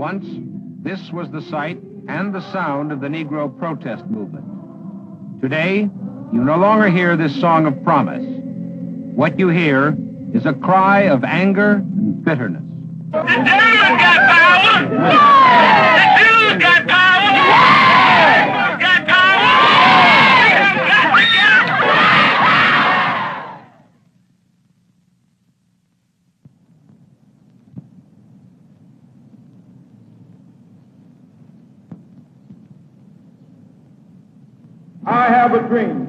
Once, this was the sight and the sound of the Negro protest movement. Today, you no longer hear this song of promise. What you hear is a cry of anger and bitterness. The Jews got power! The Jews got power! The Jews got power! We have got to get them! I have a dream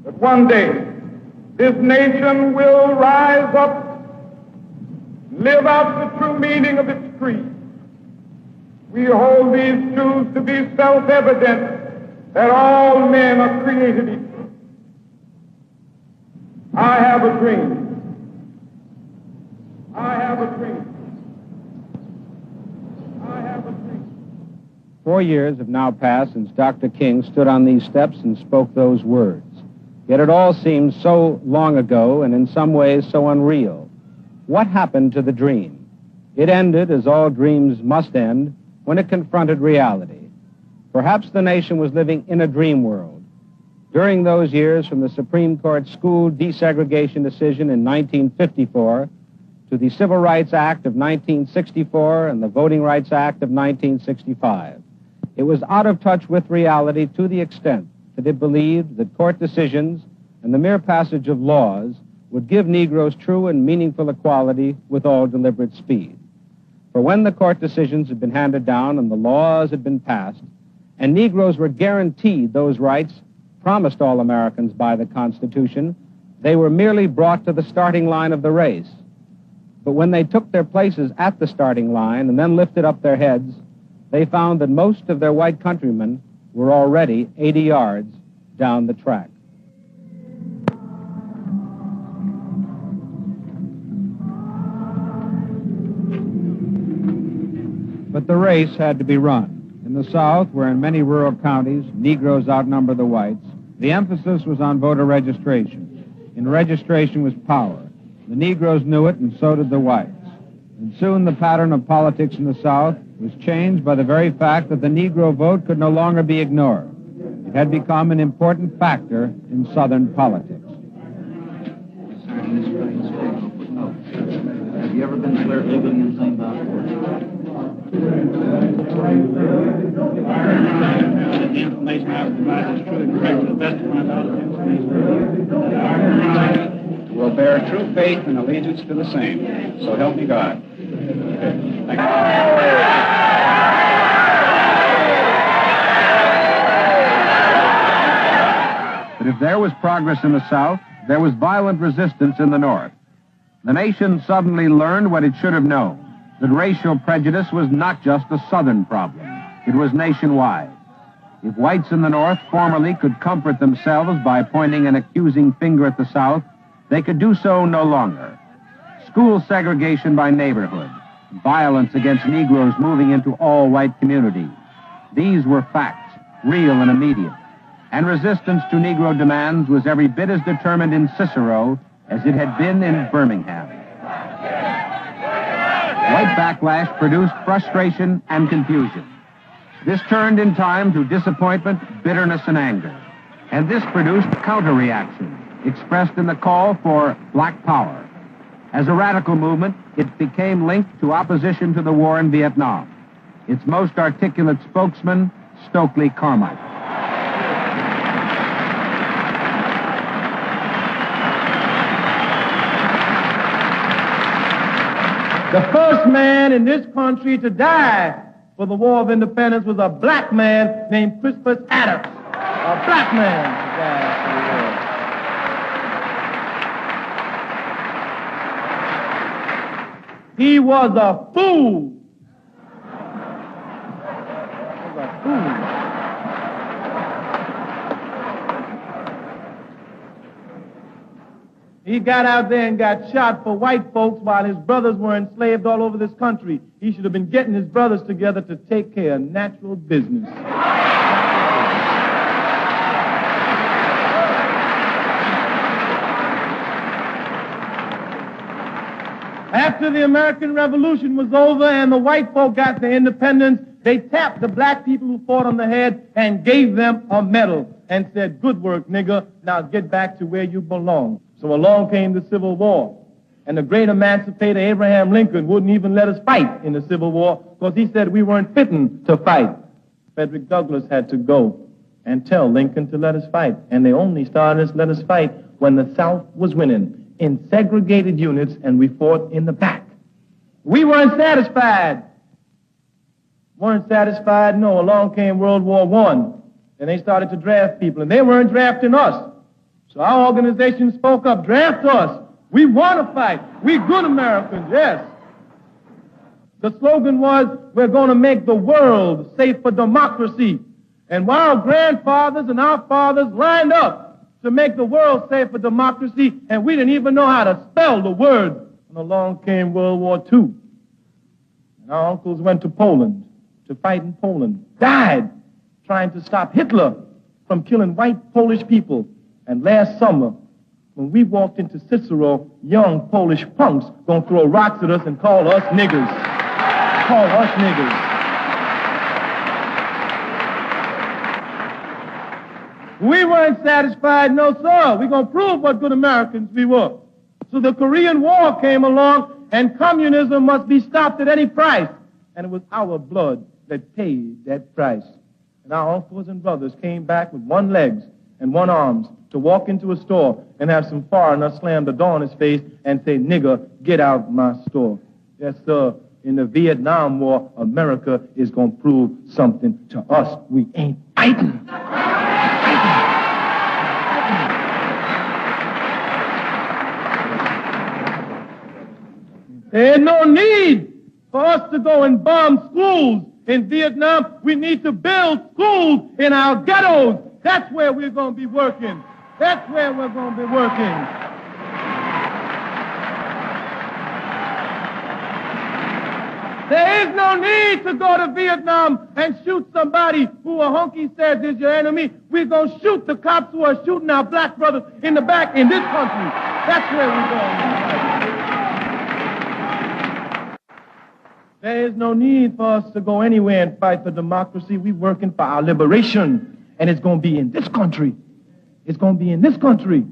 that one day this nation will rise up, live out the true meaning of its creed. We hold these truths to be self-evident that all men are created equal. I have a dream. I have a dream. I have a dream. 4 years have now passed since Dr. King stood on these steps and spoke those words. Yet it all seems so long ago and in some ways so unreal. What happened to the dream? It ended, as all dreams must end, when it confronted reality. Perhaps the nation was living in a dream world. During those years, from the Supreme Court school desegregation decision in 1954 to the Civil Rights Act of 1964 and the Voting Rights Act of 1965, it was out of touch with reality to the extent that it believed that court decisions and the mere passage of laws would give Negroes true and meaningful equality with all deliberate speed. For when the court decisions had been handed down and the laws had been passed, and Negroes were guaranteed those rights promised all Americans by the Constitution, they were merely brought to the starting line of the race. But when they took their places at the starting line and then lifted up their heads, they found that most of their white countrymen were already 80 yards down the track. But the race had to be run. In the South, where in many rural counties Negroes outnumber the whites, the emphasis was on voter registration. And registration was power. The Negroes knew it, and so did the whites. And soon the pattern of politics in the South was changed by the very fact that the Negro vote could no longer be ignored. It had become an important factor in Southern politics. Have you ever been declared legally insane by a court? The information I have provided is true and correct to the best of my knowledge. Will bear true faith and allegiance to the same. So help me God. Thank you. But if there was progress in the South, there was violent resistance in the North. The nation suddenly learned what it should have known, that racial prejudice was not just a Southern problem. It was nationwide. If whites in the North formerly could comfort themselves by pointing an accusing finger at the South, they could do so no longer. School segregation by neighborhood, violence against Negroes moving into all-white communities. These were facts, real and immediate. And resistance to Negro demands was every bit as determined in Cicero as it had been in Birmingham. White backlash produced frustration and confusion. This turned in time to disappointment, bitterness, and anger. And this produced counter-reaction, expressed in the call for black power. As a radical movement, it became linked to opposition to the war in Vietnam. Its most articulate spokesman, Stokely Carmichael. The first man in this country to die for the War of Independence was a black man named Crispus Attucks. A black man who died for the war. He was a fool. He was a fool. He got out there and got shot for white folks while his brothers were enslaved all over this country. He should have been getting his brothers together to take care of natural business. After the American Revolution was over and the white folk got their independence, they tapped the black people who fought on the head and gave them a medal and said, good work, nigger, now get back to where you belong. So along came the Civil War. And the great emancipator Abraham Lincoln wouldn't even let us fight in the Civil War because he said we weren't fitting to fight. Frederick Douglass had to go and tell Lincoln to let us fight. And they only started to let us fight when the South was winning in segregated units and we fought in the back. We weren't satisfied. No, along came World War I. And they started to draft people, and they weren't drafting us. So our organization spoke up, draft us. We want to fight. We good Americans, yes. The slogan was, we're going to make the world safe for democracy. And while our grandfathers and our fathers lined up to make the world safe for democracy, and we didn't even know how to spell the word, and along came World War II. And our uncles went to Poland to fight in Poland, died trying to stop Hitler from killing white Polish people. And last summer, when we walked into Cicero, young Polish punks gonna throw rocks at us and call us niggers. Call us niggers. We weren't satisfied, no sir. We're gonna prove what good Americans we were. So the Korean War came along, and communism must be stopped at any price. And it was our blood that paid that price. And our uncles and brothers came back with one legs and one arms to walk into a store and have some foreigner slam the door in his face and say, nigger, get out my store. Yes, sir. In the Vietnam War, America is going to prove something to us. We ain't fighting. There's no need for us to go and bomb schools in Vietnam. We need to build schools in our ghettos. That's where we're going to be working. That's where we're going to be working. There is no need to go to Vietnam and shoot somebody who a hunky says is your enemy. We're going to shoot the cops who are shooting our black brothers in the back in this country. That's where we're going. There is no need for us to go anywhere and fight for democracy. We're working for our liberation, and it's going to be in this country. It's going to be in this country.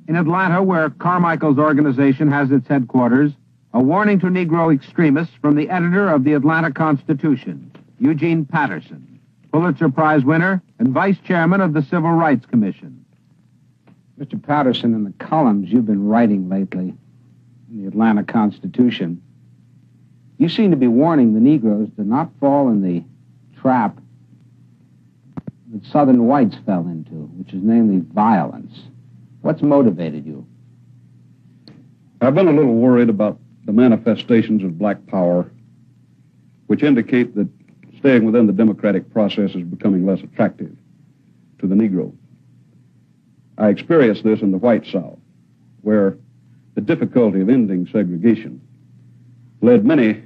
In Atlanta, where Carmichael's organization has its headquarters, a warning to Negro extremists from the editor of the Atlanta Constitution, Eugene Patterson, Pulitzer Prize winner and vice chairman of the Civil Rights Commission. Mr. Patterson, in the columns you've been writing lately in the Atlanta Constitution, you seem to be warning the Negroes to not fall in the trap that Southern whites fell into, which is namely violence. What's motivated you? I've been a little worried about the manifestations of black power, which indicate that staying within the democratic process is becoming less attractive to the Negro. I experienced this in the white South, where the difficulty of ending segregation led many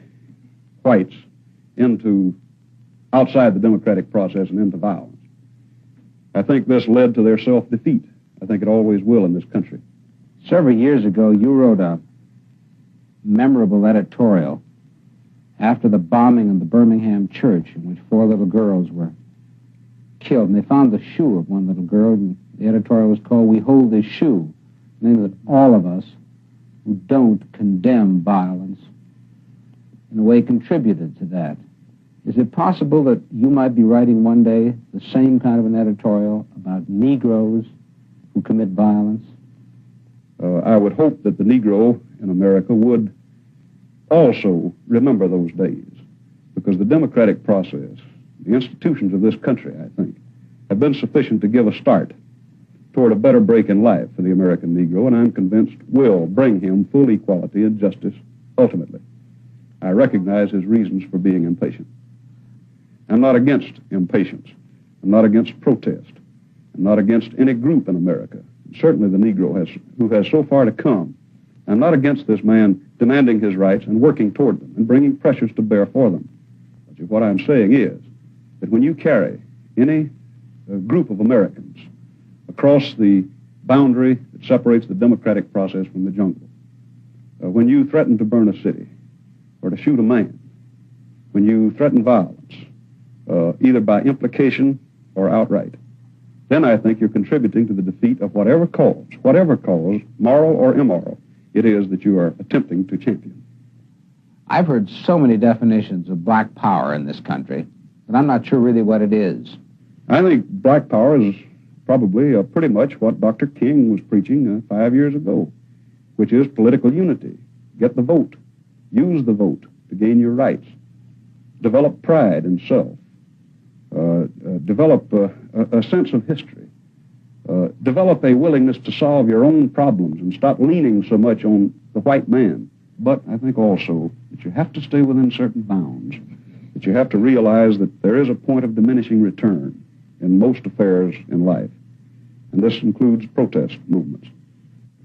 whites into outside the democratic process and into violence. I think this led to their self-defeat. I think it always will in this country. Several years ago, you wrote a memorable editorial after the bombing of the Birmingham church in which 4 little girls were killed. And they found the shoe of one little girl, and the editorial was called "We Hold This Shoe," meaning that all of us who don't condemn violence in a way contributed to that. Is it possible that you might be writing one day the same kind of an editorial about Negroes who commit violence? I would hope that the Negro in America would also remember those days, because the democratic process, the institutions of this country, I think, have been sufficient to give a start toward a better break in life for the American Negro, and I'm convinced will bring him full equality and justice ultimately. I recognize his reasons for being impatient. I'm not against impatience. I'm not against protest. I'm not against any group in America. Certainly the Negro who has so far to come. I'm not against this man demanding his rights and working toward them and bringing pressures to bear for them. But what I'm saying is that when you carry any group of Americans across the boundary that separates the democratic process from the jungle, when you threaten to burn a city or to shoot a man, when you threaten violence, either by implication or outright, then I think you're contributing to the defeat of whatever cause, moral or immoral, it is that you are attempting to champion. I've heard so many definitions of black power in this country, but I'm not sure really what it is. I think black power is probably pretty much what Dr. King was preaching 5 years ago, which is political unity. Get the vote. Use the vote to gain your rights. Develop pride in self. Develop a sense of history. Develop a willingness to solve your own problems and stop leaning so much on the white man. But I think also that you have to stay within certain bounds, that you have to realize that there is a point of diminishing return in most affairs in life, and this includes protest movements.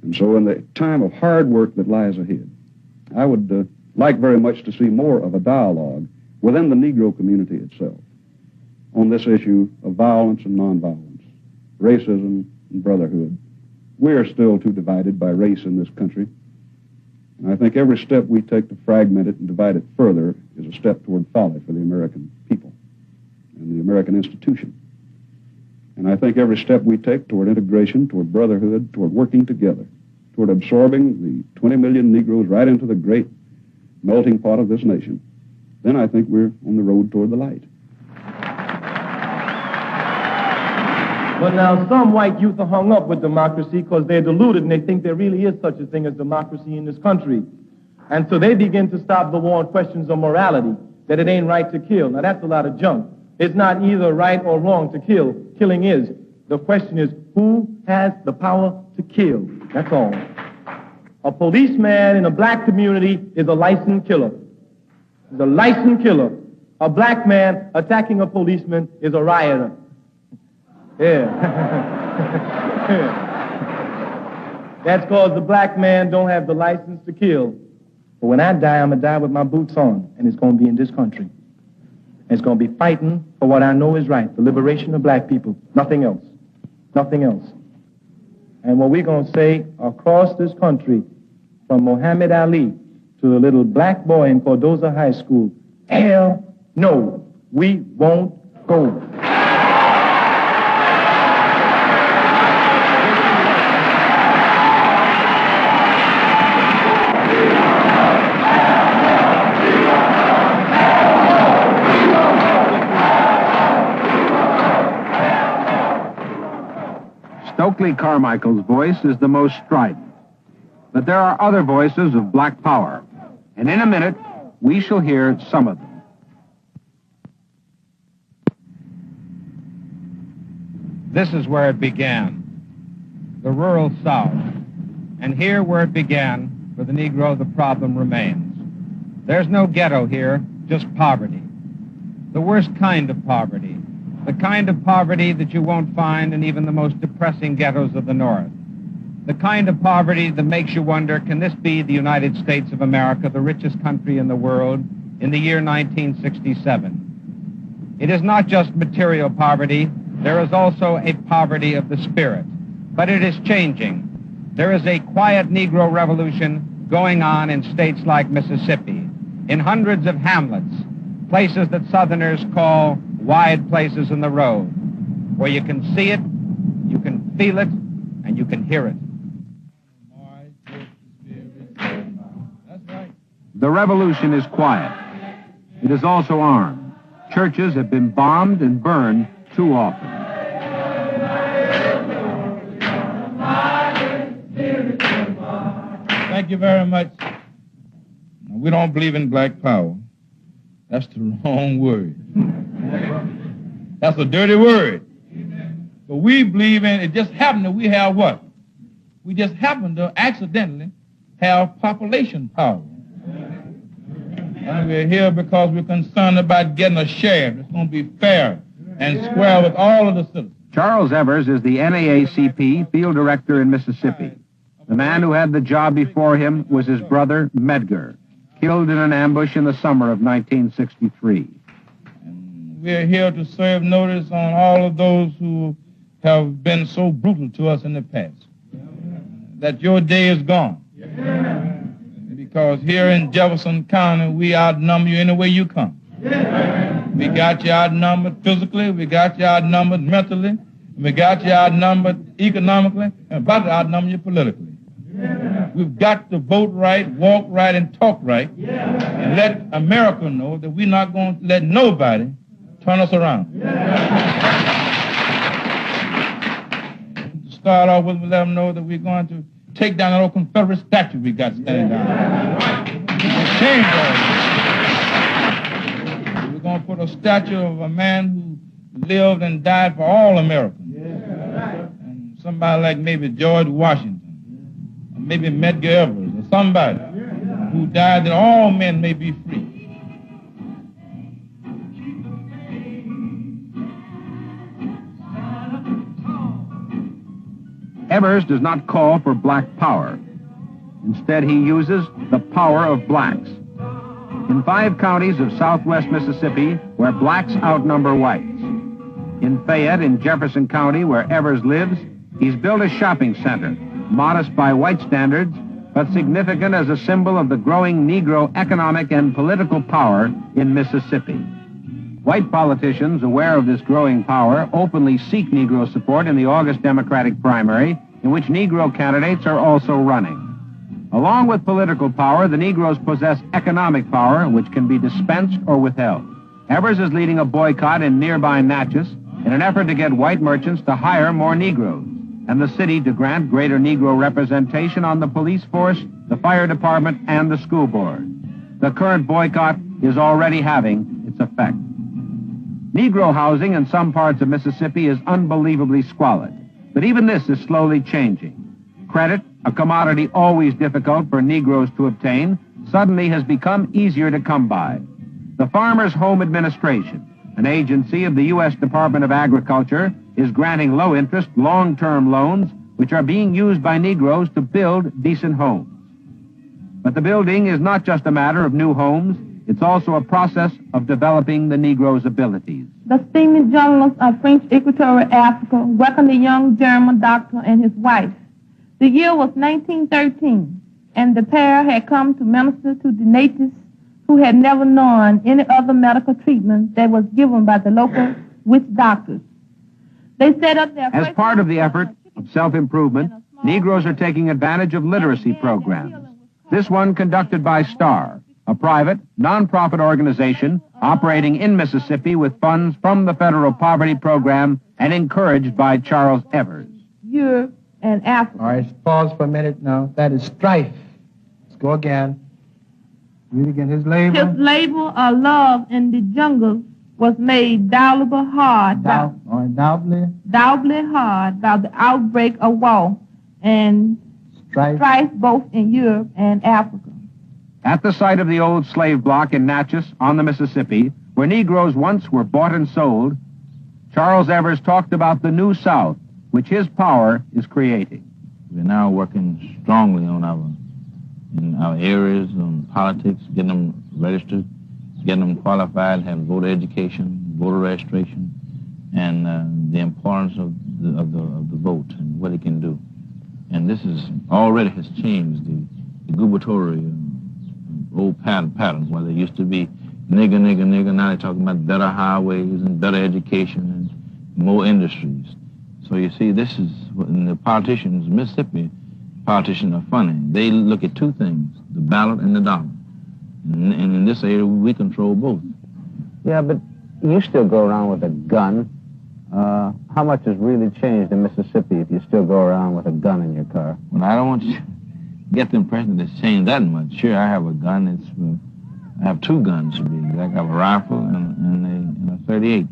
And so in the time of hard work that lies ahead, I would like very much to see more of a dialogue within the Negro community itself on this issue of violence and nonviolence, racism and brotherhood. We are still too divided by race in this country, and I think every step we take to fragment it and divide it further is a step toward folly for the American people and the American institution. And I think every step we take toward integration, toward brotherhood, toward working together, toward absorbing the 20 million Negroes right into the great melting pot of this nation, then I think we're on the road toward the light. But now some white youth are hung up with democracy because they're deluded and they think there really is such a thing as democracy in this country. And so they begin to stop the war on questions of morality, that it ain't right to kill. Now that's a lot of junk. It's not either right or wrong to kill. Killing is. The question is, who has the power to kill? That's all. A policeman in a black community is a licensed killer. He's a licensed killer. A black man attacking a policeman is a rioter. Yeah. That's because the black man don't have the license to kill. But when I die, I'm going to die with my boots on, and it's going to be in this country. And it's going to be fighting for what I know is right, the liberation of black people. Nothing else. Nothing else. And what we're going to say across this country, from Muhammad Ali to the little black boy in Cardozo High School, hell no, we won't go. Stokely Carmichael's voice is the most strident. But there are other voices of black power, and in a minute, we shall hear some of them. This is where it began, the rural South. And here where it began, for the Negro, the problem remains. There's no ghetto here, just poverty. The worst kind of poverty. The kind of poverty that you won't find in even the most depressing ghettos of the North. The kind of poverty that makes you wonder, can this be the United States of America, the richest country in the world, in the year 1967? It is not just material poverty. There is also a poverty of the spirit. But it is changing. There is a quiet Negro revolution going on in states like Mississippi, in hundreds of hamlets, places that Southerners call wide places in the road, where you can see it, you can feel it, and you can hear it. The revolution is quiet. It is also armed. Churches have been bombed and burned too often. Thank you very much. We don't believe in black power. That's the wrong word. That's a dirty word. But we believe in, it just happened that we have what? We just happen to accidentally have population power. And we're here because we're concerned about getting a share that's going to be fair and square with all of the citizens. Charles Evers is the NAACP field director in Mississippi. The man who had the job before him was his brother, Medgar, killed in an ambush in the summer of 1963. We're here to serve notice on all of those who have been so brutal to us in the past. That your day is gone. Because here in Jefferson County, we outnumber you any way you come. We got you outnumbered physically, we got you outnumbered mentally, we got you outnumbered economically, and about to outnumber you politically. We've got to vote right, walk right, and talk right, and let America know that we're not going to let nobody turn us around. To start off with, we let them know that we're going to take down that old Confederate statue we got standing down. Change all that. We're going to put a statue of a man who lived and died for all Americans. And somebody like maybe George Washington, or maybe Medgar Evers, or somebody who died that all men may be free. Evers does not call for black power. Instead, he uses the power of blacks. In 5 counties of southwest Mississippi, where blacks outnumber whites. In Fayette, in Jefferson County, where Evers lives, he's built a shopping center, modest by white standards, but significant as a symbol of the growing Negro economic and political power in Mississippi. White politicians, aware of this growing power, openly seek Negro support in the August Democratic primary, in which Negro candidates are also running. Along with political power, the Negroes possess economic power, which can be dispensed or withheld. Evers is leading a boycott in nearby Natchez in an effort to get white merchants to hire more Negroes, and the city to grant greater Negro representation on the police force, the fire department, and the school board. The current boycott is already having its effect. Negro housing in some parts of Mississippi is unbelievably squalid, but even this is slowly changing. Credit, a commodity always difficult for Negroes to obtain, suddenly has become easier to come by. The Farmers Home Administration, an agency of the U.S. Department of Agriculture, is granting low-interest, long-term loans, which are being used by Negroes to build decent homes. But the building is not just a matter of new homes, it's also a process of developing the Negro's abilities. The steaming journalists of French Equatorial Africa welcomed a young German doctor and his wife. The year was 1913, and the pair had come to minister to the natives who had never known any other medical treatment that was given by the local witch doctors. They set up their... As part of the effort of self-improvement, Negroes are taking advantage of literacy programs. This one conducted by STAR, a private, non-profit organization operating in Mississippi with funds from the Federal Poverty Program and encouraged by Charles Evers. Europe and Africa. All right, pause for a minute now. That is strife. Let's go again. Read again. His labor. His labor of love in the jungle was made doubly hard. Doubly hard by the outbreak of war and strife both in Europe and Africa. At the site of the old slave block in Natchez on the Mississippi, where Negroes once were bought and sold, Charles Evers talked about the New South, which his power is creating. We're now working strongly on in our areas, on politics, getting them registered, getting them qualified, having voter education, voter registration, and the importance of the vote and what it can do. And this is already has changed the gubernatorial old patterns where there used to be nigger, now they're talking about better highways and better education and more industries. So you see, this is, and the politicians, Mississippi politicians are funny. They look at 2 things, the ballot and the dollar. And in this area, we control both. Yeah, but you still go around with a gun. How much has really changed in Mississippi if you still go around with a gun in your car? Well, I don't want you to get the impression that it's changed that much. Sure, I have a gun. I have 2 guns to be exact. I have a rifle and a 38.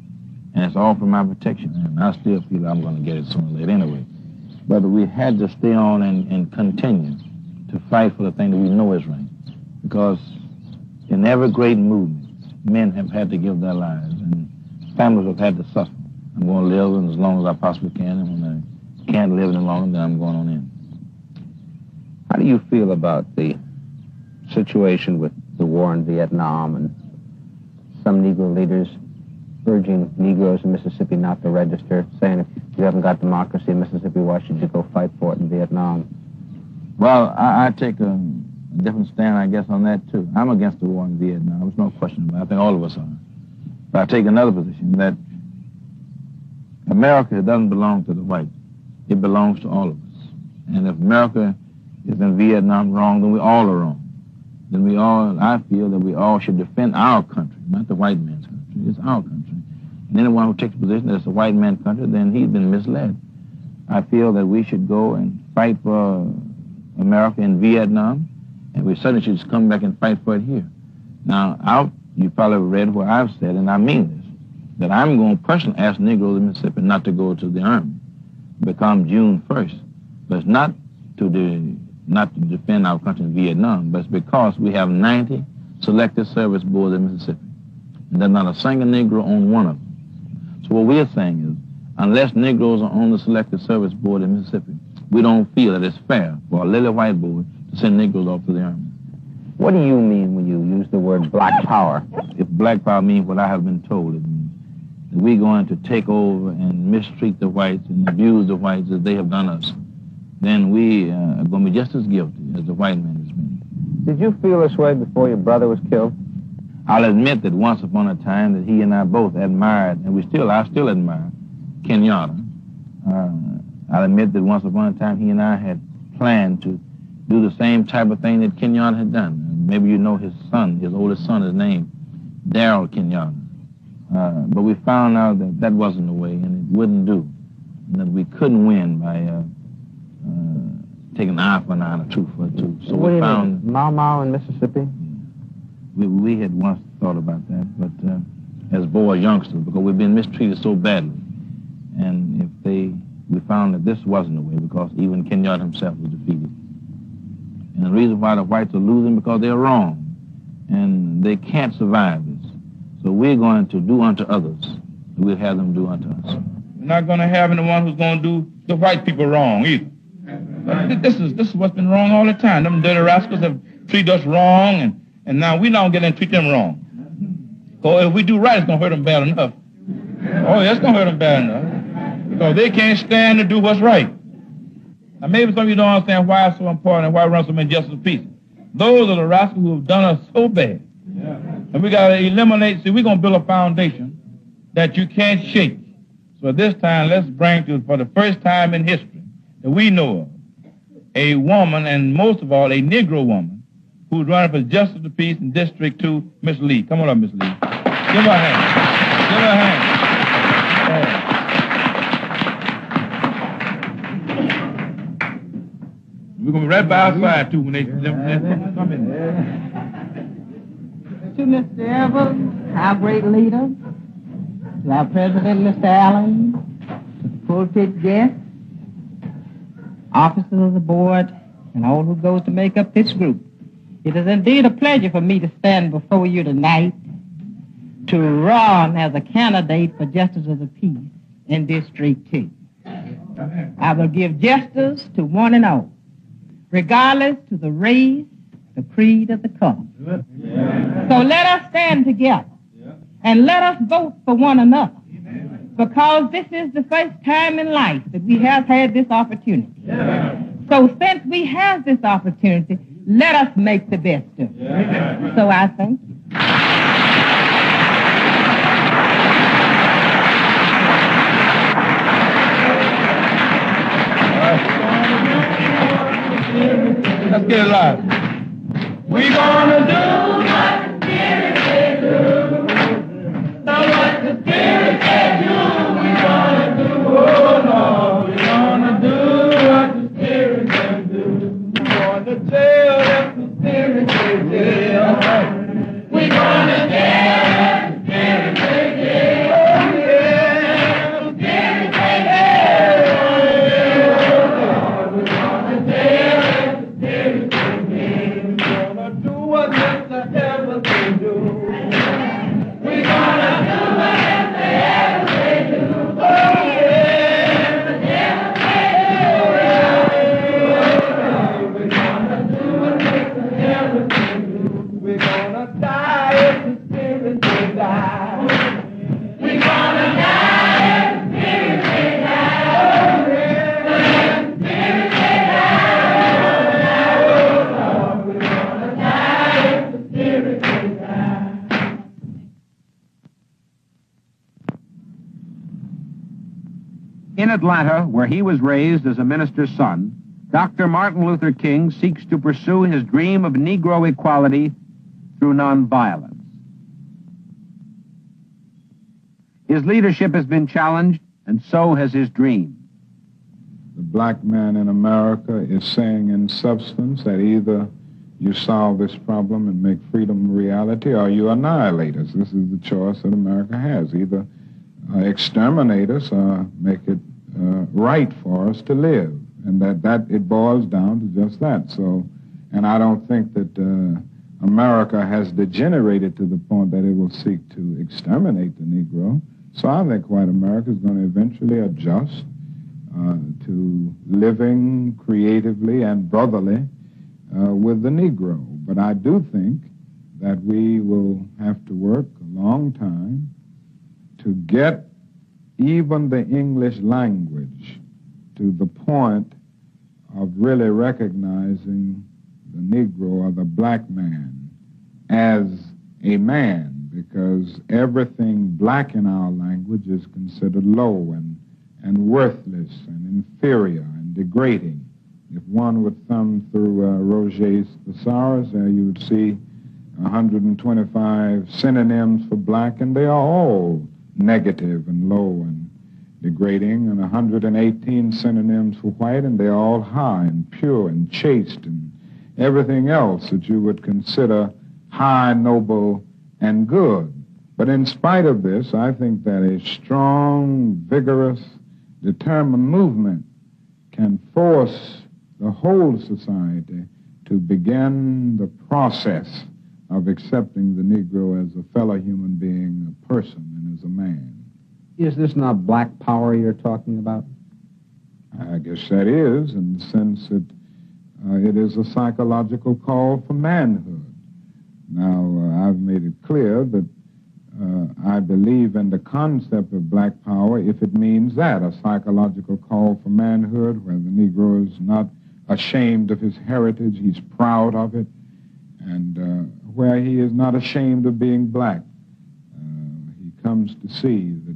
And it's all for my protection. And I still feel I'm going to get it sooner or later anyway. But we had to stay on and continue to fight for the thing that we know is right. Because in every great movement, men have had to give their lives and families have had to suffer. I'm going to live as long as I possibly can, and when I can't live any longer, then I'm going on in. How do you feel about the situation with the war in Vietnam and some Negro leaders urging Negroes in Mississippi not to register, saying if you haven't got democracy in Mississippi, why should you go fight for it in Vietnam? Well, I take a different stand, I guess, on that, too. I'm against the war in Vietnam. There's no question about it. I think all of us are. But I take another position, that America doesn't belong to the whites. It belongs to all of us. And if America is in Vietnam wrong, then we all are wrong. Then I feel that we all should defend our country, not the white man's country. It's our country. And anyone who takes a position that it's a white man's country, then he's been misled. I feel that we should go and fight for America in Vietnam, and we certainly should just come back and fight for it here. Now, you probably read what I've said, and I mean this, that I'm going to personally ask Negroes in Mississippi not to go to the Army, become June 1st. But it's not to defend our country in Vietnam, but it's because we have 90 selective service boards in Mississippi, and there's not a single Negro on one of them. So what we're saying is, unless Negroes are on the selective service board in Mississippi, we don't feel that it's fair for a lily white board to send Negroes off to the Army. What do you mean when you use the word black power? If black power means what I have been told, it means that we're going to take over and mistreat the whites and abuse the whites as they have done us, then we are going to be just as guilty as the white man has been. Did you feel this way before your brother was killed? I'll admit that once upon a time that he and I both admired, and I still admire, Kenyatta. I'll admit that once upon a time he and I had planned to do the same type of thing that Kenyatta had done. Maybe you know his son, his oldest son is named Darrell Kenyatta. But we found out that that wasn't the way, and it wouldn't do. And that we couldn't win by taking an eye for an eye and a tooth for a tooth. So we found Mau Mau in Mississippi? We had once thought about that, but as boys, youngsters, because we've been mistreated so badly. And we found that this wasn't the way, because even Kenyatta himself was defeated. And the reason why the whites are losing, because they're wrong. And they can't survive this. So we're going to do unto others, and we'll have them do unto us. We're not going to have anyone who's going to do the white people wrong either. This is what's been wrong all the time. Them dirty rascals have treated us wrong, and now we don't get in and treat them wrong. So if we do right, it's going to hurt them bad enough. Oh, yeah, it's going to hurt them bad enough. Because they can't stand to do what's right. Now, maybe some of you don't understand why it's so important and why we run so many justice of peace. Those are the rascals who have done us so bad. Yeah. And we got to eliminate, we're going to build a foundation that you can't shake. So this time, let's bring to, for the first time in history that we know of, a woman, and most of all, a Negro woman, who's running for justice of the peace in District 2, Miss Lee. Come on up, Miss Lee. Give her a hand. Give her a hand. We're going to be right by our side, too, when they come in. To Mr. Evans, our great leader, to our President, Mr. Allen, to the pulpit guests, officers of the board, and all who goes to make up this group. It is indeed a pleasure for me to stand before you tonight to run as a candidate for Justice of the Peace in District 2. I will give justice to one and all, regardless to the race, the creed, or the color. So let us stand together and let us vote for one another, because this is the first time in life that we have had this opportunity. So since we have this opportunity, let us make the best of it. So I thank you. Let's get it live. We're gonna do what the Spirit said do. So what the Spirit said do, we're gonna do. Oh Lord, we're gonna do what the Spirit said do. We're gonna tell what the Spirit said tell. We're gonna tell what the Spirit said tell. Oh yeah, the Spirit said tell. We're gonna tell what the Spirit said tell. Do what Mr. Evans can do. We're gonna do what Mr. Evans can do. Oh yeah, Mr. Evans can do. We're gonna do what Mr. Evans can do. We're gonna die if the Spirit will die. We're gonna die if the Spirit will die. Oh yeah, if the Spirit will die. Oh Lord, we're gonna In Atlanta, where he was raised as a minister's son, Dr. Martin Luther King seeks to pursue his dream of Negro equality through nonviolence. His leadership has been challenged, and so has his dream. The black man in America is saying in substance that either you solve this problem and make freedom a reality, or you annihilate us. This is the choice that America has. Either exterminate us or make it right for us to live. And that it boils down to just that. So, and I don't think that America has degenerated to the point that it will seek to exterminate the Negro. So I think white America is going to eventually adjust to living creatively and brotherly with the Negro. But I do think that we will have to work a long time to get even the English language to the point of really recognizing the Negro or the black man as a man, because everything black in our language is considered low and worthless and inferior and degrading. If one would thumb through Roget's Thesaurus, there you would see 125 synonyms for black, and they are all negative and low and degrading, and 118 synonyms for white, and they're all high and pure and chaste and everything else that you would consider high, noble, and good. But in spite of this, I think that a strong, vigorous, determined movement can force the whole society to begin the process of accepting the Negro as a fellow human being, a person, and as a man. Is this not black power you're talking about? I guess that is, in the sense that it is a psychological call for manhood. Now, I've made it clear that I believe in the concept of black power if it means that, a psychological call for manhood, where the Negro is not ashamed of his heritage, he's proud of it, and where he is not ashamed of being black. He comes to see that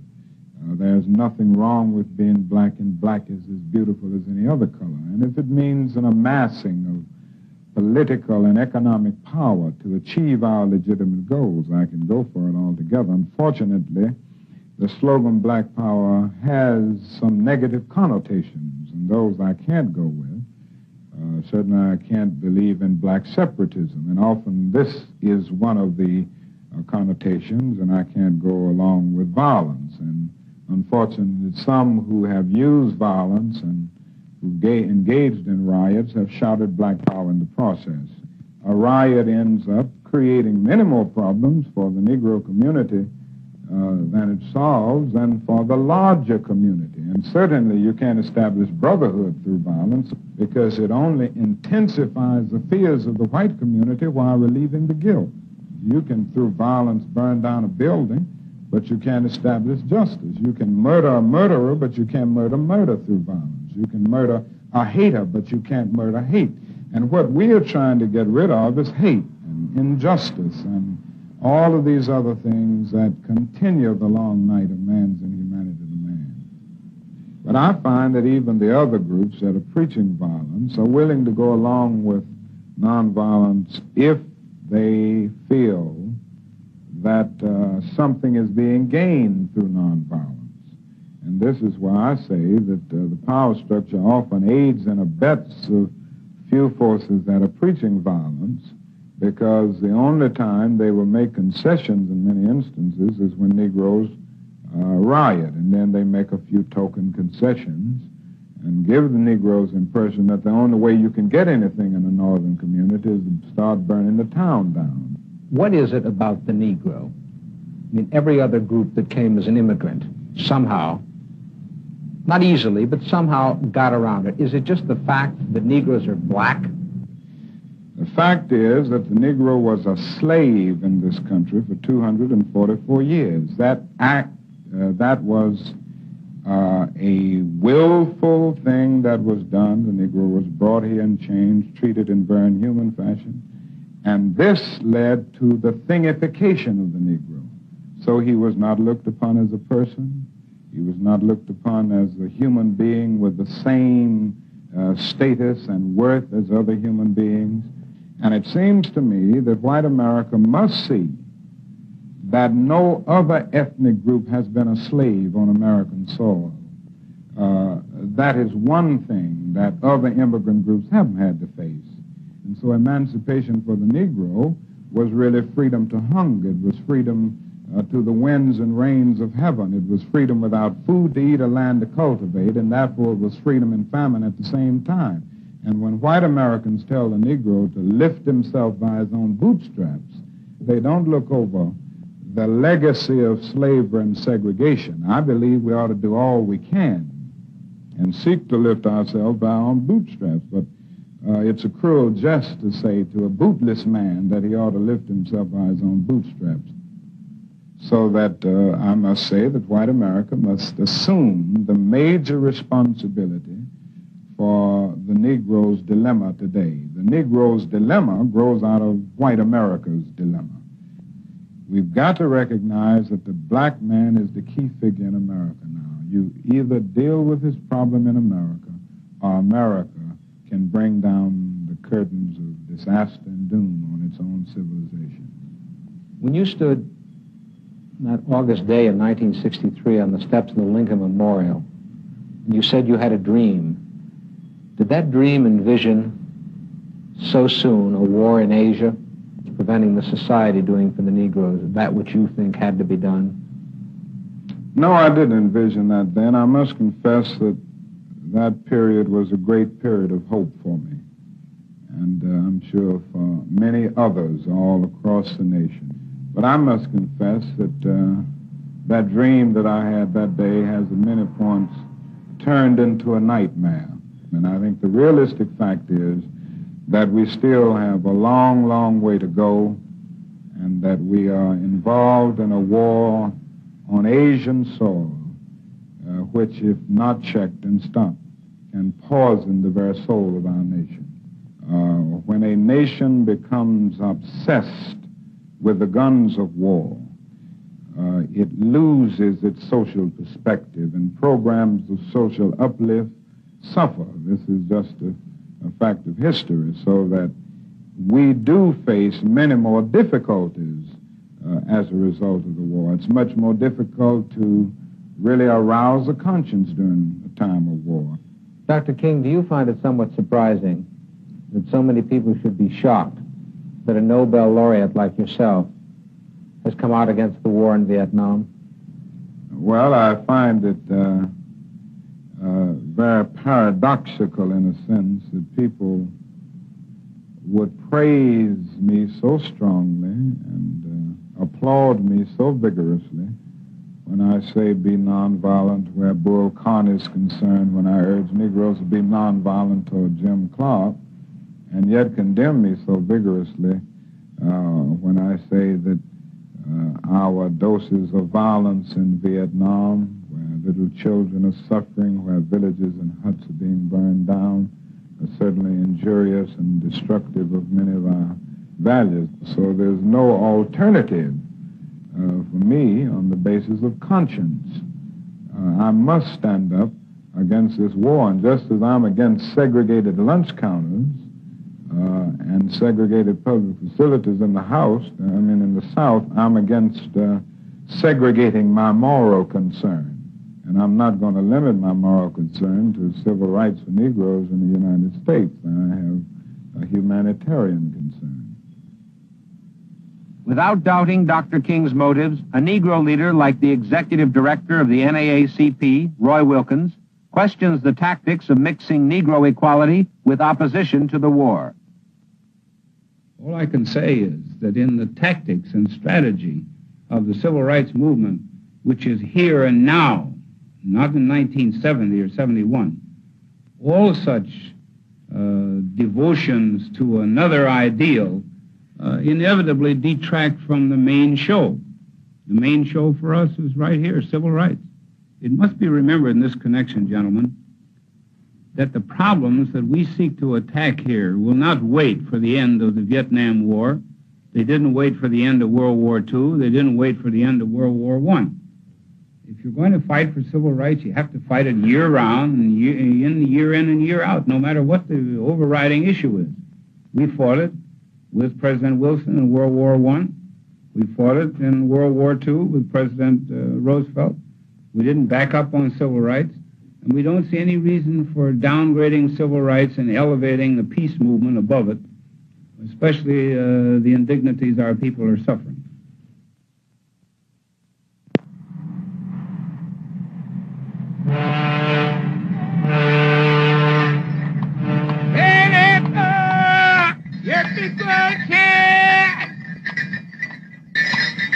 there's nothing wrong with being black, and black is as beautiful as any other color. And if it means an amassing of political and economic power to achieve our legitimate goals, I can go for it altogether. Unfortunately, the slogan black power has some negative connotations, and those I can't go with. Certainly I can't believe in black separatism, and often this is one of the connotations, and I can't go along with violence. And unfortunately, some who have used violence and who engaged in riots have shouted black power in the process. A riot ends up creating many more problems for the Negro community than it solves, and for the larger community. And certainly you can't establish brotherhood through violence, because it only intensifies the fears of the white community while relieving the guilt. You can, through violence, burn down a building, but you can't establish justice. You can murder a murderer, but you can't murder through violence. You can murder a hater, but you can't murder hate. And what we are trying to get rid of is hate and injustice and all of these other things that continue the long night of man's inhumanity to man. But I find that even the other groups that are preaching violence are willing to go along with nonviolence if they feel that something is being gained through nonviolence. And this is why I say that the power structure often aids and abets the few forces that are preaching violence, because the only time they will make concessions in many instances is when Negroes riot, and then they make a few token concessions and give the Negroes the impression that the only way you can get anything in a northern community is to start burning the town down. What is it about the Negro? I mean, every other group that came as an immigrant somehow, not easily, but somehow got around it. Is it just the fact that Negroes are black? The fact is that the Negro was a slave in this country for 244 years. That was a willful thing that was done. The Negro was brought here in chains, treated in very inhuman fashion. And this led to the thingification of the Negro. So he was not looked upon as a person. He He was not looked upon as a human being with the same status and worth as other human beings. And it seems to me that white America must see that no other ethnic group has been a slave on American soil. That is one thing that other immigrant groups haven't had to face. And so emancipation for the Negro was really freedom to hunger. It was freedom to the winds and rains of heaven. It was freedom without food to eat or land to cultivate, and therefore it was freedom and famine at the same time. And when white Americans tell the Negro to lift himself by his own bootstraps, they don't look over the legacy of slavery and segregation. I believe we ought to do all we can and seek to lift ourselves by our own bootstraps. But it's a cruel jest to say to a bootless man that he ought to lift himself by his own bootstraps. So that I must say that white America must assume the major responsibility for the Negro's dilemma today. The Negro's dilemma grows out of white America's dilemma. We've got to recognize that the black man is the key figure in America now. You either deal with his problem in America, or America can bring down the curtains of disaster and doom on its own civilization. When you stood that August day of 1963 on the steps of the Lincoln Memorial, and you said you had a dream, did that dream envision so soon a war in Asia, preventing the society doing for the Negroes that which you think had to be done? No, I didn't envision that then. I must confess that that period was a great period of hope for me, and I'm sure for many others all across the nation. But I must confess that that dream that I had that day has at many points turned into a nightmare. And I think the realistic fact is that we still have a long, long way to go, and that we are involved in a war on Asian soil, which, if not checked and stopped, can poison the very soul of our nation. When a nation becomes obsessed with the guns of war, it loses its social perspective, and programs of social uplift suffer. This is just a fact of history, so that we do face many more difficulties as a result of the war. It's much more difficult to really arouse a conscience during a time of war. Dr. King, do you find it somewhat surprising that so many people should be shocked that a Nobel laureate like yourself has come out against the war in Vietnam? Well, I find it very paradoxical in a sense that people would praise me so strongly and applaud me so vigorously when I say be nonviolent where Bull Connor is concerned, when I urge Negroes to be nonviolent toward Jim Clark, and yet condemn me so vigorously when I say that our doses of violence in Vietnam, where little children are suffering, where villages and huts are being burned down, are certainly injurious and destructive of many of our values. So there's no alternative for me on the basis of conscience. I must stand up against this war, and just as I'm against segregated lunch counters and segregated public facilities in the House, in the South, I'm against segregating my moral concern. And I'm not going to limit my moral concern to civil rights for Negroes in the United States. I have a humanitarian concern. Without doubting Dr. King's motives, a Negro leader like the executive director of the NAACP, Roy Wilkins, questions the tactics of mixing Negro equality with opposition to the war. All I can say is that in the tactics and strategy of the civil rights movement, which is here and now, not in 1970 or 71, all such devotions to another ideal inevitably detract from the main show. The main show for us is right here, civil rights. It must be remembered in this connection, gentlemen, that the problems that we seek to attack here will not wait for the end of the Vietnam War. They didn't wait for the end of World War II. They didn't wait for the end of World War I. If you're going to fight for civil rights, you have to fight it year-round and year in and year out, no matter what the overriding issue is. We fought it with President Wilson in World War I. We fought it in World War II with President Roosevelt. We didn't back up on civil rights, and we don't see any reason for downgrading civil rights and elevating the peace movement above it, especially the indignities our people are suffering.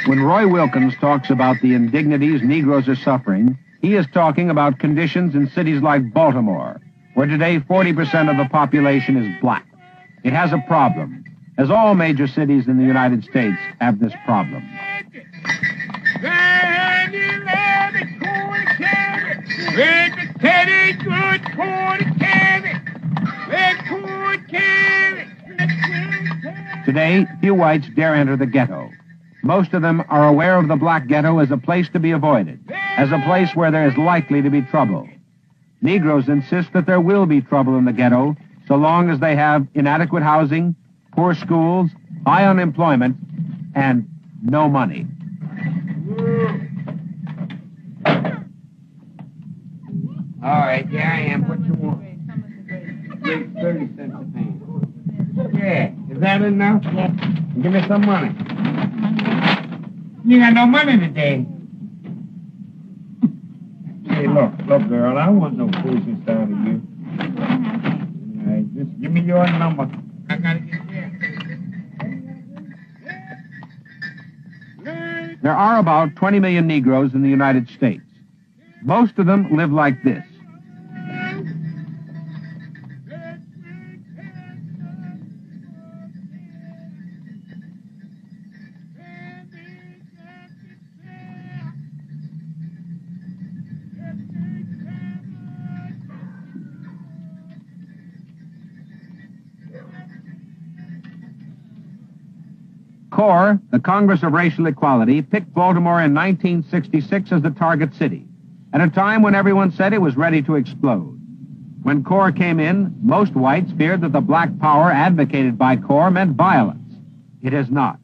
When Roy Wilkins talks about the indignities Negroes are suffering, he is talking about conditions in cities like Baltimore, where today 40% of the population is black. It has a problem, as all major cities in the United States have this problem. Today, few whites dare enter the ghetto. Most of them are aware of the black ghetto as a place to be avoided, as a place where there is likely to be trouble. Negroes insist that there will be trouble in the ghetto so long as they have inadequate housing, poor schools, high unemployment, and no money. All right, here I am. What you want? 30 cents a pound. Yeah, is that enough? Yeah. Give me some money. You got no money today. Hey, look, girl, I don't want no foolishness out of you. All right, just give me your number. I gotta get there. There are about 20 million Negroes in the United States. Most of them live like this. CORE, the Congress of Racial Equality, picked Baltimore in 1966 as the target city, at a time when everyone said it was ready to explode. When CORE came in, most whites feared that the black power advocated by CORE meant violence. It has not.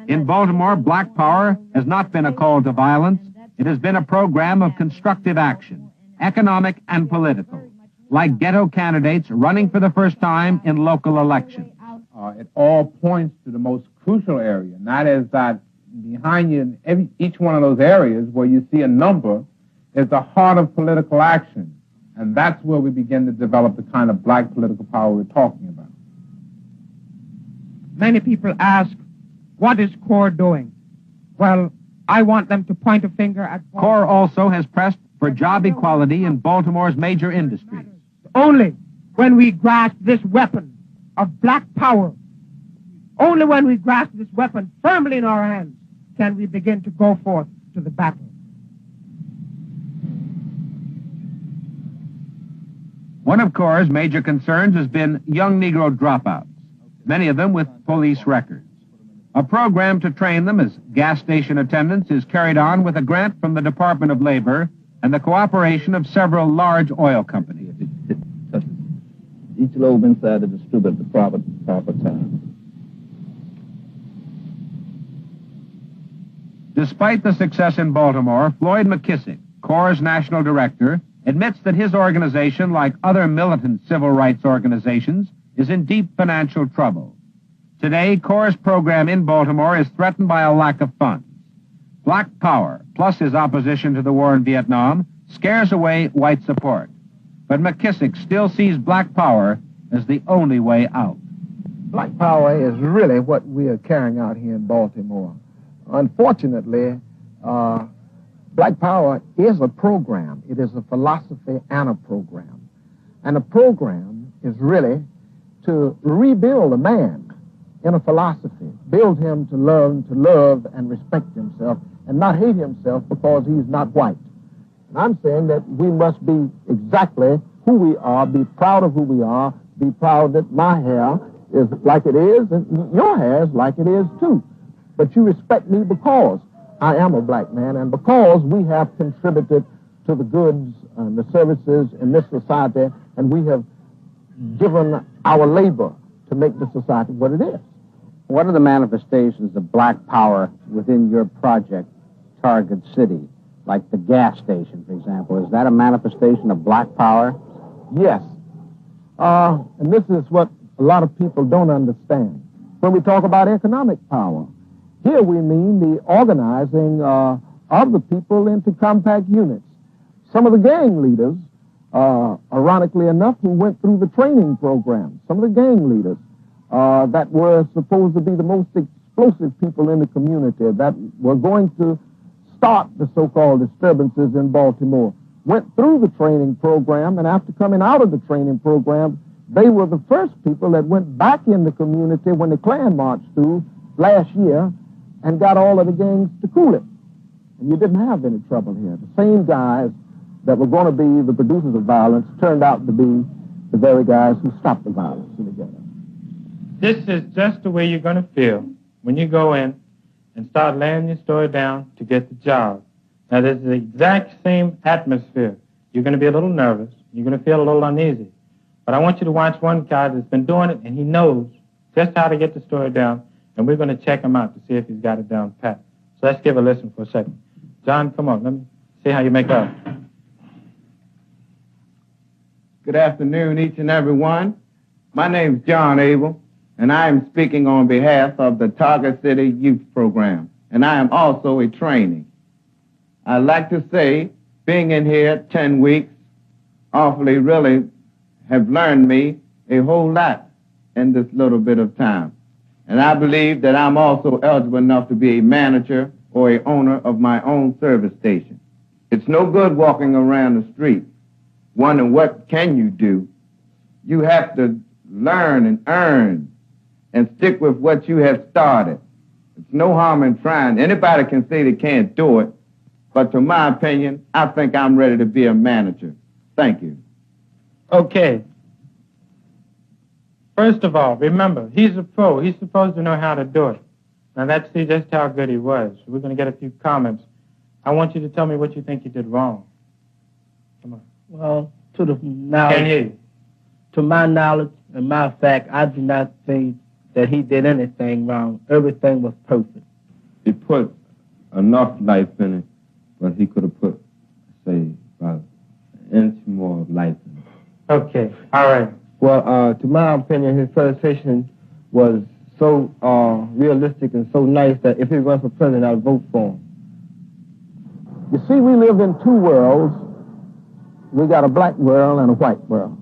In Baltimore, black power has not been a call to violence. It has been a program of constructive action, economic and political, like ghetto candidates running for the first time in local elections. It all points to the most crucial area, and that is that behind you in each one of those areas where you see a number is the heart of political action, and that's where we begin to develop the kind of black political power we're talking about. Many people ask, what is CORE doing? Well, I want them to point a finger at CORE also has pressed for job equality in Baltimore's major industries. Only when we grasp this weapon of black power, only when we grasp this weapon firmly in our hands can we begin to go forth to the battle. One of CORE's major concerns has been young Negro dropouts, many of them with police records. A program to train them as gas station attendants is carried on with a grant from the Department of Labor and the cooperation of several large oil companies. Each lobe inside the distributor at the proper time. Despite the success in Baltimore, Floyd McKissick, CORE's national director, admits that his organization, like other militant civil rights organizations, is in deep financial trouble. Today, CORE's program in Baltimore is threatened by a lack of funds. Black power, plus his opposition to the war in Vietnam, scares away white support. But McKissick still sees black power as the only way out. Black power is really what we are carrying out here in Baltimore. Unfortunately, black power is a program. It is a philosophy and a program. And a program is really to rebuild a man in a philosophy, build him to love and respect himself, and not hate himself because he's not white. And I'm saying that we must be exactly who we are, be proud of who we are, be proud that my hair is like it is, and your hair is like it is too. But you respect me because I am a black man, and because we have contributed to the goods and the services in this society, and we have given our labor to make the society what it is. What are the manifestations of black power within your project, Target City? Like the gas station, for example. Is that a manifestation of black power? Yes. And this is what a lot of people don't understand. When we talk about economic power, here we mean the organizing of the people into compact units. Some of the gang leaders, ironically enough, who went through the training program, some of the gang leaders that were supposed to be the most explosive people in the community, that were going to start the so-called disturbances in Baltimore, went through the training program, and after coming out of the training program, they were the first people that went back in the community when the Klan marched through last year and got all of the gangs to cool it. And you didn't have any trouble here. The same guys that were going to be the producers of violence turned out to be the very guys who stopped the violence in the ghetto. This is just the way you're going to feel when you go in and start laying your story down to get the job. Now, this is the exact same atmosphere. You're going to be a little nervous. You're going to feel a little uneasy. But I want you to watch one guy that's been doing it, and he knows just how to get the story down, and we're going to check him out to see if he's got it down pat. So let's give a listen for a second. John, come on. Let me see how you make out. Good afternoon, each and every one. My name is John Abel, and I am speaking on behalf of the Target City Youth Program, and I am also a trainee. I'd like to say, being in here 10 weeks, awfully really have learned me a whole lot in this little bit of time. And I believe that I'm also eligible enough to be a manager or a owner of my own service station. It's no good walking around the street wondering what can you do. You have to learn and earn and stick with what you have started. It's no harm in trying. Anybody can say they can't do it, but to my opinion, I think I'm ready to be a manager. Thank you. Okay. First of all, remember, he's a pro. He's supposed to know how to do it. Now, let's see just how good he was. We're going to get a few comments. I want you to tell me what you think you did wrong. Come on. Well, to the knowledge, Can't hear you. to my knowledge and my fact, I do not think that he did anything wrong. Everything was perfect. He put enough life in it, but he could have put, say, about an inch more of life in it. Okay, all right. Well, to my opinion, his presentation was so realistic and so nice that if he runs for president, I'd vote for him. You see, we live in two worlds. We got a black world and a white world.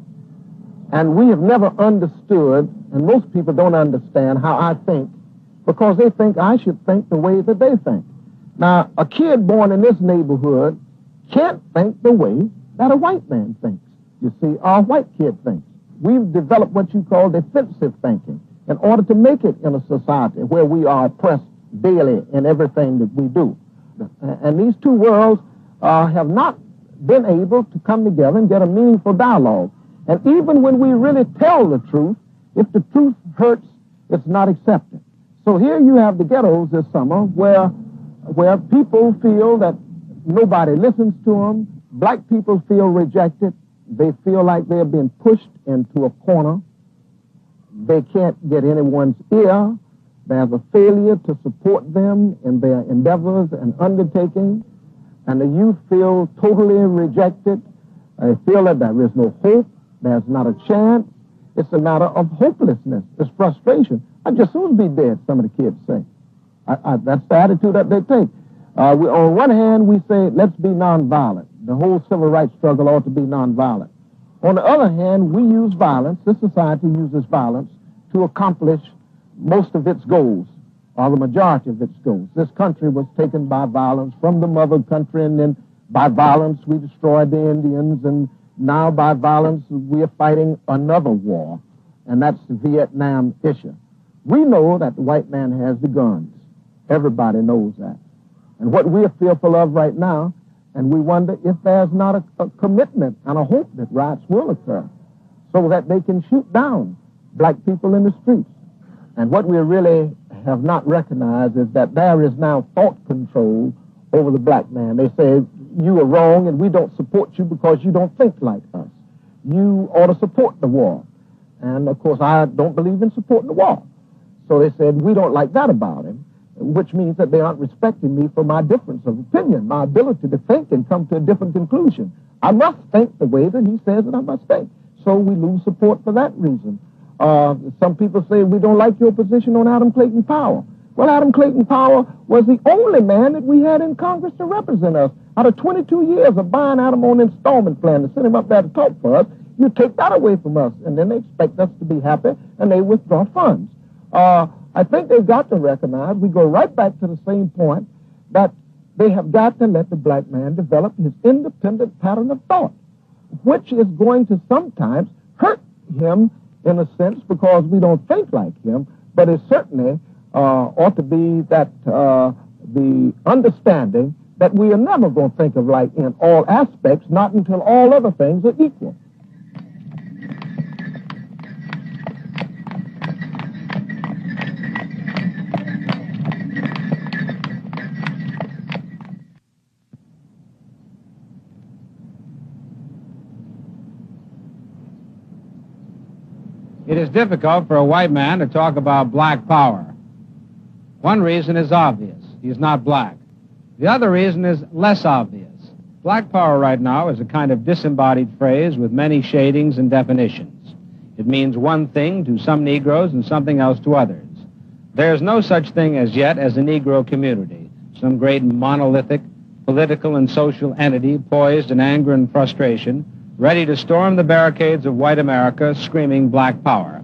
And we have never understood, and most people don't understand how I think, because they think I should think the way that they think. Now, a kid born in this neighborhood can't think the way that a white man thinks, you see, or a white kid thinks. We've developed what you call defensive thinking in order to make it in a society where we are oppressed daily in everything that we do. And these two worlds have not been able to come together and get a meaningful dialogue. And even when we really tell the truth, if the truth hurts, it's not accepted. So here you have the ghettos this summer where people feel that nobody listens to them. Black people feel rejected. They feel like they're being pushed into a corner. They can't get anyone's ear. There's a failure to support them in their endeavors and undertakings. And the youth feel totally rejected. They feel that there is no hope. There's not a chance. It's a matter of hopelessness. It's frustration. I'd just soon be dead, some of the kids say. That's the attitude that they take. On one hand, we say, let's be nonviolent. The whole civil rights struggle ought to be nonviolent. On the other hand, we use violence. This society uses violence to accomplish most of its goals, or the majority of its goals. This country was taken by violence from the mother country, and then by violence we destroyed the Indians, and now by violence we are fighting another war, and that's the Vietnam issue. We know that the white man has the guns. Everybody knows that. And what we are fearful of right now, and we wonder if there's not a commitment and a hope that riots will occur so that they can shoot down black people in the streets. And what we're really have not recognized is that there is now thought control over the black man. They say, you are wrong and we don't support you because you don't think like us. You ought to support the war. And, of course, I don't believe in supporting the war. So they said, we don't like that about him, which means that they aren't respecting me for my difference of opinion, my ability to think and come to a different conclusion. I must think the way that he says that I must think. So we lose support for that reason. Some people say, we don't like your position on Adam Clayton Powell. Well, Adam Clayton Powell was the only man that we had in Congress to represent us. Out of 22 years of buying Adam on an installment plan to send him up there to talk for us, you take that away from us, and then they expect us to be happy, and they withdraw funds. I think they've got to recognize, we go right back to the same point, that they have got to let the black man develop his independent pattern of thought, which is going to sometimes hurt him in a sense because we don't think like him, but it certainly ought to be that the understanding that we are never going to think of like in all aspects, not until all other things are equal. It is difficult for a white man to talk about black power. One reason is obvious. He's not black. The other reason is less obvious. Black power right now is a kind of disembodied phrase with many shadings and definitions. It means one thing to some Negroes and something else to others. There's no such thing as yet as a Negro community, some great monolithic political and social entity poised in anger and frustration, ready to storm the barricades of white America, screaming black power.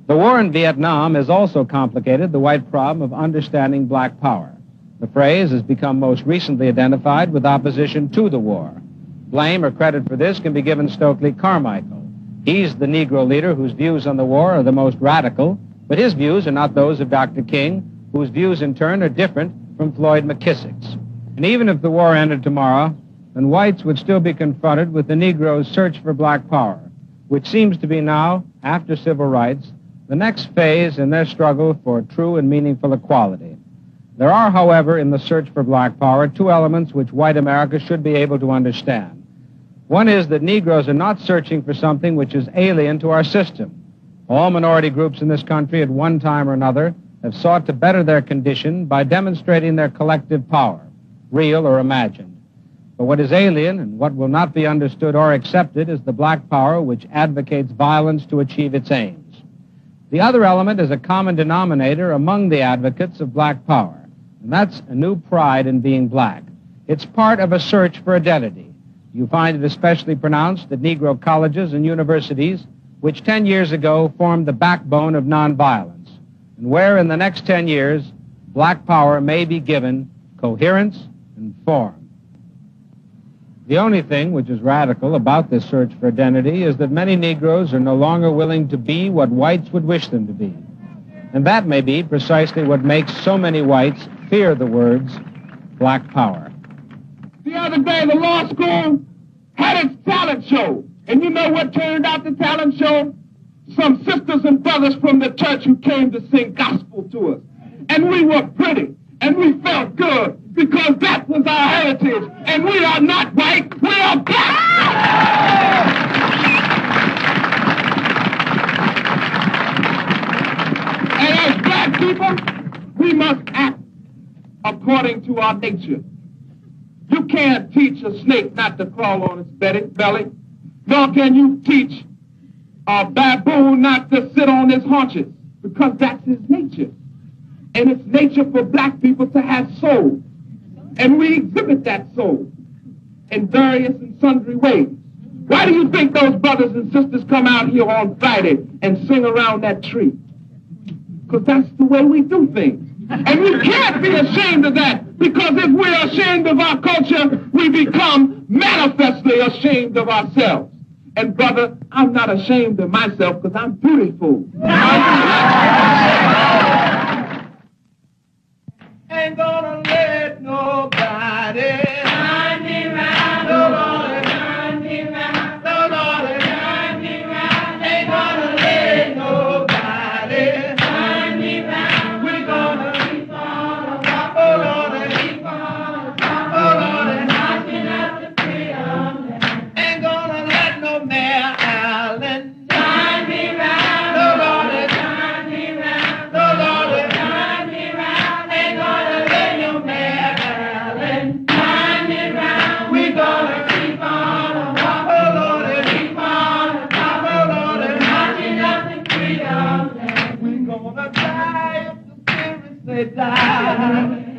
The war in Vietnam has also complicated the white problem of understanding black power. The phrase has become most recently identified with opposition to the war. Blame or credit for this can be given Stokely Carmichael. He's the Negro leader whose views on the war are the most radical, but his views are not those of Dr. King, whose views in turn are different from Floyd McKissick's. And even if the war ended tomorrow, then whites would still be confronted with the Negro's search for black power, which seems to be now, after civil rights, the next phase in their struggle for true and meaningful equality. There are, however, in the search for black power, two elements which white America should be able to understand. One is that Negroes are not searching for something which is alien to our system. All minority groups in this country at one time or another have sought to better their condition by demonstrating their collective power, real or imagined. But what is alien and what will not be understood or accepted is the black power which advocates violence to achieve its aims. The other element is a common denominator among the advocates of black power, and that's a new pride in being black. It's part of a search for identity. You find it especially pronounced at Negro colleges and universities, which 10 years ago formed the backbone of nonviolence, and where in the next 10 years, black power may be given coherence and form. The only thing which is radical about this search for identity is that many Negroes are no longer willing to be what whites would wish them to be. And that may be precisely what makes so many whites fear the words black power. The other day, the law school had its talent show. And you know what turned out the talent show? Some sisters and brothers from the church who came to sing gospel to us. And we were pretty, and we felt good, because that was our heritage. And we are not white, we are black! And as black people, we must act according to our nature. You can't teach a snake not to crawl on its belly, nor can you teach a baboon not to sit on his haunches, because that's his nature. And it's nature for black people to have soul. And we exhibit that soul in various and sundry ways. Why do you think those brothers and sisters come out here on Friday and sing around that tree? Because that's the way we do things. And we can't be ashamed of that, because if we're ashamed of our culture, we become manifestly ashamed of ourselves. And brother, I'm not ashamed of myself because I'm beautiful. Ain't gonna let nobody turn me round, nobody turn me round, nobody turn me round. Ain't gonna let nobody turn me round. We're it down.